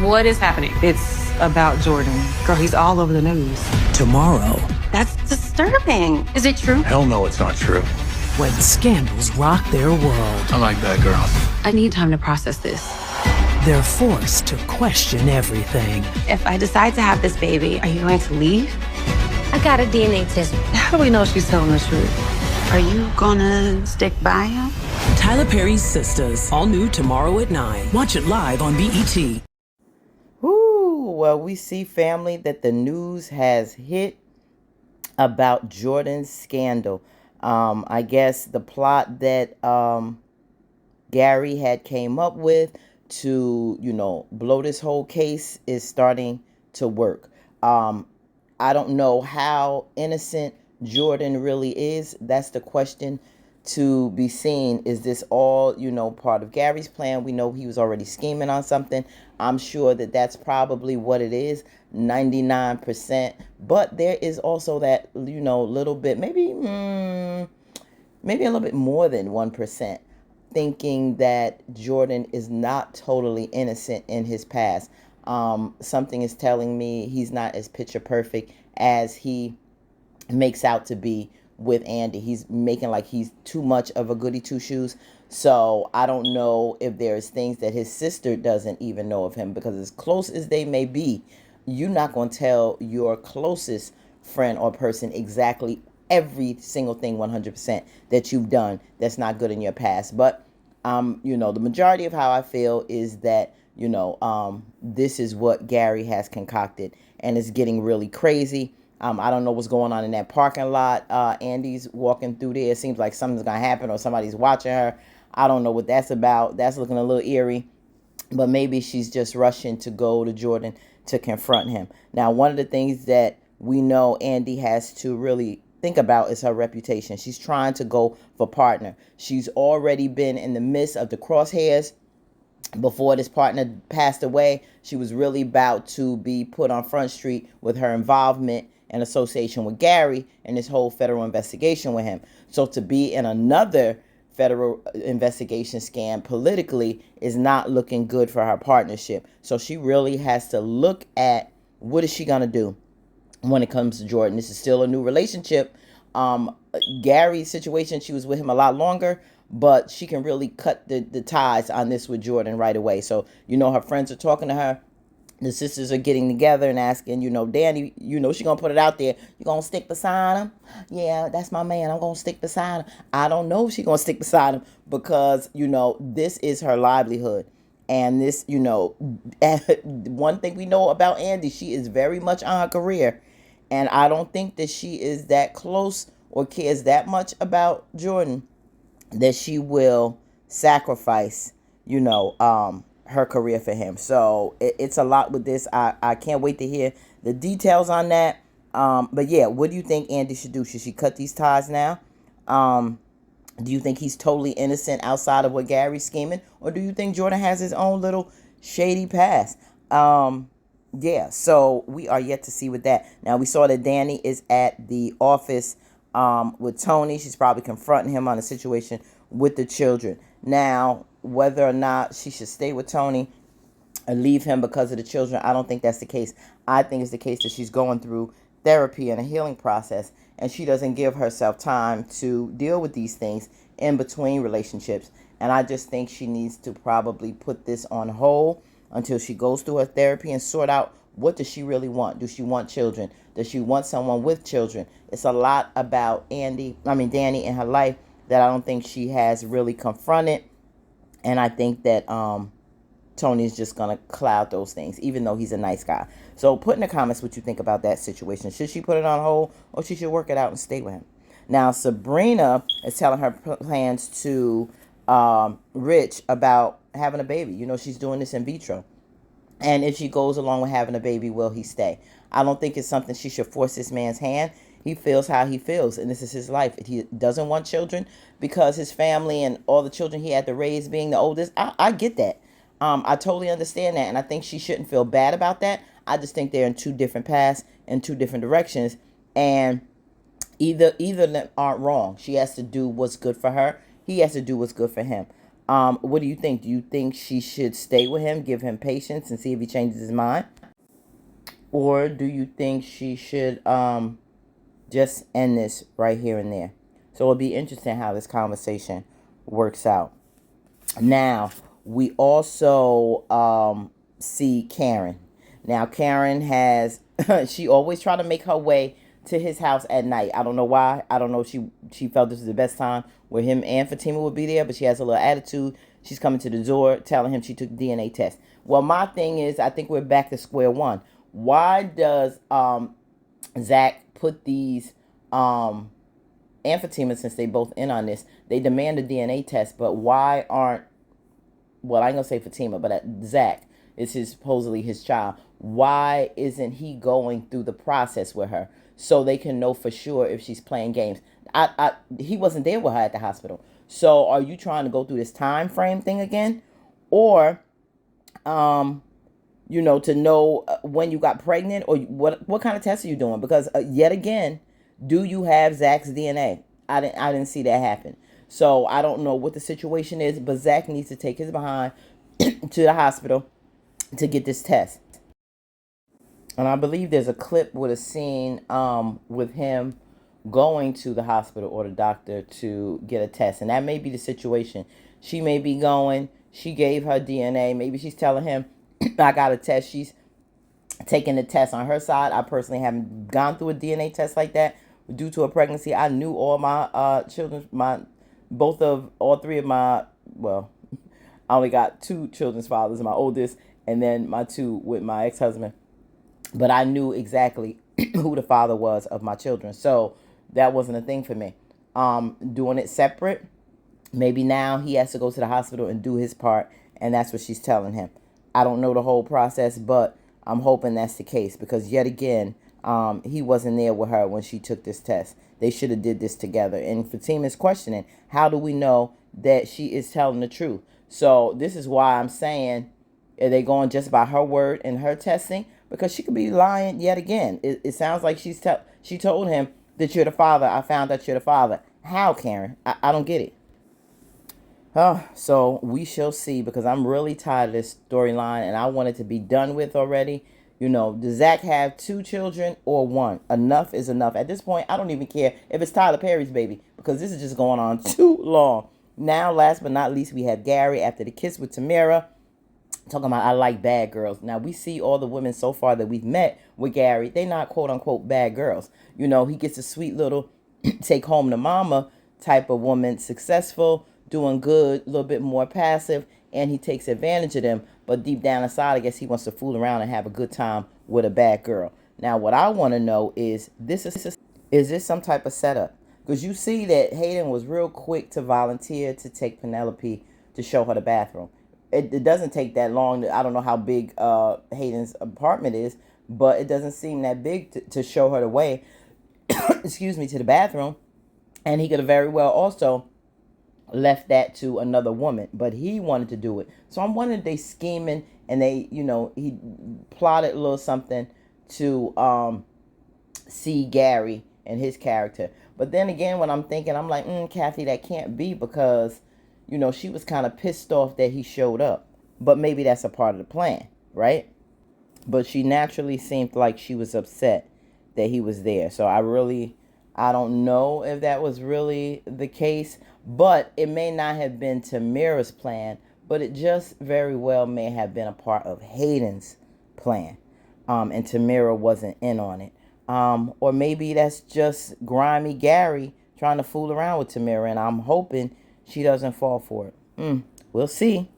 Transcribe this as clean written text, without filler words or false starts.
What is happening? It's about Jordan. Girl, he's all over the news. Tomorrow, That's disturbing. Is it true? Hell no, it's not true. when scandals rock their world, I like bad girls. I need time to process this. they're forced to question everything. If I decide to have this baby, are you going to leave? I got a DNA test. How do we know she's telling the truth? Are you gonna stick by him? Tyler Perry's Sistas, all new tomorrow at 9. Watch it live on BET. Ooh, well, we see, family, that the news has hit about Jordan's scandal. I guess the plot that Gary had came up with to, blow this whole case is starting to work. I don't know how innocent Jordan really is. That's the question to be seen. Is this all, part of Gary's plan? We know he was already scheming on something. I'm sure that that's probably what it is, 99%. But there is also that, little bit, maybe a little bit more than 1%, thinking that Jordan is not totally innocent in his past. Something is telling me he's not as picture perfect as he makes out to be with Andy. He's making like he's too much of a goody two shoes. So I don't know if there's things that his sister doesn't even know of him, because as close as they may be, you're not going to tell your closest friend or person exactly every single thing 100% that you've done that's not good in your past. But the majority of how I feel is that this is what Gary has concocted, and it's getting really crazy. I don't know what's going on in that parking lot. Andy's walking through there. It seems like something's going to happen or somebody's watching her. I don't know what that's about. That's looking a little eerie. But maybe she's just rushing to go to Jordan to confront him. Now, one of the things that we know Andy has to really think about is her reputation. She's trying to go for partner. She's already been in the midst of the crosshairs. Before this partner passed away, she was really about to be put on Front Street with her involvement and association with Gary and this whole federal investigation with him. So to be in another federal investigation scam politically is not looking good for her partnership. So she really has to look at what is she going to do when it comes to Jordan. This is still a new relationship. Gary's situation, she was with him a lot longer, but she can really cut the ties on this with Jordan right away. So, her friends are talking to her. The sisters are getting together and asking, Danny, she going to put it out there. You going to stick beside him? Yeah, that's my man. I'm going to stick beside him. I don't know if she going to stick beside him because, this is her livelihood. And this, one thing we know about Andy, she is very much on her career. And I don't think that she is that close or cares that much about Jordan that she will sacrifice, her career for him. So it's a lot with this. I can't wait to hear the details on that. But yeah, what do you think Andy should do? Should she cut these ties now? Do you think he's totally innocent outside of what Gary's scheming? Or do you think Jordan has his own little shady past? Yeah, so we are yet to see with that. Now, we saw that Danny is at the office with Tony. She's probably confronting him on a situation with the children. Now, whether or not she should stay with Tony or leave him because of the children, I don't think that's the case. I think it's the case that she's going through therapy and a healing process, and she doesn't give herself time to deal with these things in between relationships. And I just think she needs to probably put this on hold until she goes through her therapy and sort out, what does she really want? Does she want children? Does she want someone with children? It's a lot about Danny in her life that I don't think she has really confronted. And I think that Tony's just going to cloud those things, even though he's a nice guy. So put in the comments what you think about that situation. Should she put it on hold, or she should work it out and stay with him? Now, Sabrina is telling her plans to Rich about having a baby. She's doing this in vitro. And if she goes along with having a baby, will he stay? I don't think it's something she should force this man's hand. He feels how he feels, and this is his life. If he doesn't want children because his family and all the children he had to raise being the oldest, I get that. I totally understand that, and I think she shouldn't feel bad about that. I just think they're in two different paths and two different directions, and either of them aren't wrong. She has to do what's good for her. He has to do what's good for him. What do you think? Do you think she should stay with him, give him patience, and see if he changes his mind? Or do you think she should just end this right here and there? So it'll be interesting how this conversation works out. Now, we also see Karen. Now, Karen has, she always try to make her way to his house at night. I don't know why. I don't know if she felt this was the best time where him and Fatima would be there, but she has a little attitude. She's coming to the door telling him she took the DNA test. Well, my thing is, I think we're back to square one. Why does Zach put these and Fatima, since they both in on this, they demand a DNA test, but why aren't, well, I ain't gonna say Fatima, but Zach is supposedly his child. Why isn't he going through the process with her so they can know for sure if she's playing games? He wasn't there with her at the hospital. So are you trying to go through this time frame thing again? Or, to know when you got pregnant, or what kind of test are you doing? Because yet again, do you have Zach's DNA? I didn't see that happen. So I don't know what the situation is, but Zach needs to take his behind to the hospital to get this test. And I believe there's a clip with a scene with him going to the hospital or the doctor to get a test. And that may be the situation. She may be going, she gave her DNA. Maybe she's telling him, I got a test. She's taking the test on her side. I personally haven't gone through a DNA test like that due to a pregnancy. I knew all my children, all three of my, well, I only got two children's fathers, my oldest, and then my two with my ex-husband. But I knew exactly who the father was of my children. So that wasn't a thing for me. Doing it separate, maybe now he has to go to the hospital and do his part, and that's what she's telling him. I don't know the whole process, but I'm hoping that's the case, because yet again, he wasn't there with her when she took this test. They should have did this together. And Fatima's questioning, how do we know that she is telling the truth? So this is why I'm saying, are they going just by her word and her testing? Because she could be lying yet again. It sounds like she told him that you're the father. I found out you're the father. How, Karen? I don't get it. So we shall see, because I'm really tired of this storyline and I want it to be done with already. Does Zach have two children or one? Enough is enough. At this point, I don't even care if it's Tyler Perry's baby, because this is just going on too long. Now, last but not least, we have Gary after the kiss with Tamara. Talking about, I like bad girls. Now, we see all the women so far that we've met with Gary. They not quote unquote bad girls. He gets a sweet little take home to mama type of woman, successful, doing good, a little bit more passive, and he takes advantage of them. But deep down inside, I guess he wants to fool around and have a good time with a bad girl. Now, what I want to know is this some type of setup? Because you see that Hayden was real quick to volunteer to take Penelope to show her the bathroom. It doesn't take that long. I don't know how big Hayden's apartment is, but it doesn't seem that big to show her the way, excuse me, to the bathroom. And he could have very well also left that to another woman, but he wanted to do it. So I'm wondering if they scheming and they, he plotted a little something to see Gary and his character. But then again, when I'm thinking, I'm like, Kathy, that can't be, because she was kind of pissed off that he showed up. But maybe that's a part of the plan, right? But she naturally seemed like she was upset that he was there. So I don't know if that was really the case. But it may not have been Tamara's plan, but it just very well may have been a part of Hayden's plan. And Tamara wasn't in on it. Or maybe that's just grimy Gary trying to fool around with Tamara, and I'm hoping she doesn't fall for it. We'll see.